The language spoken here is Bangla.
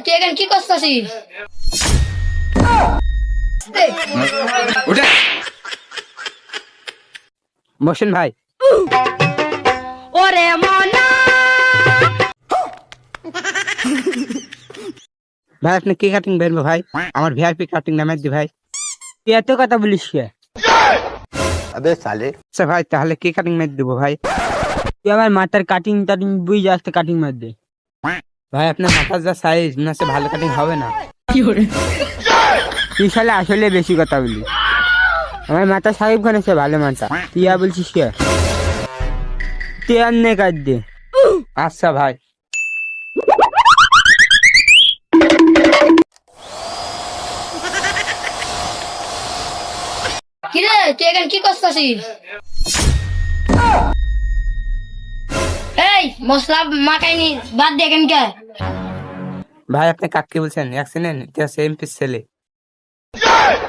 তুই এখন কি করছিস? মোশন ভাই, ওরে মনা ভাই আপনি কি কাটিং বেরবো ভাই? আমার ভিআইপি কাটিং নামে দি ভাই। তুই এত কথা বলিস কে? अबे साले আচ্ছা ভাই, তাহলে কি কাটিং মেরে দেবো ভাই? তুই আমার মাথার কাটিং টাটিং বুঝ আসতে কাটিং মার দে ভাই। আপনার মাথার যা সাইজ না, সে ভালো কাটিং হবে না। তুই শালা আসলে বেশি কথা বলি। আমার মাথা সাহেব খানে সে ভালো মাথা, তুই আর বলছিস কে? তুই আর নে কাট দে। আচ্ছা ভাই। কিরে তুই এখন কি করছিস? এই মশলা মাখাইনি বাদ দে এখন কে? ভাই আপনি কাকে বলছেন? অ্যাক্সিডেন্ট, এটা সেম পিস ছেলে।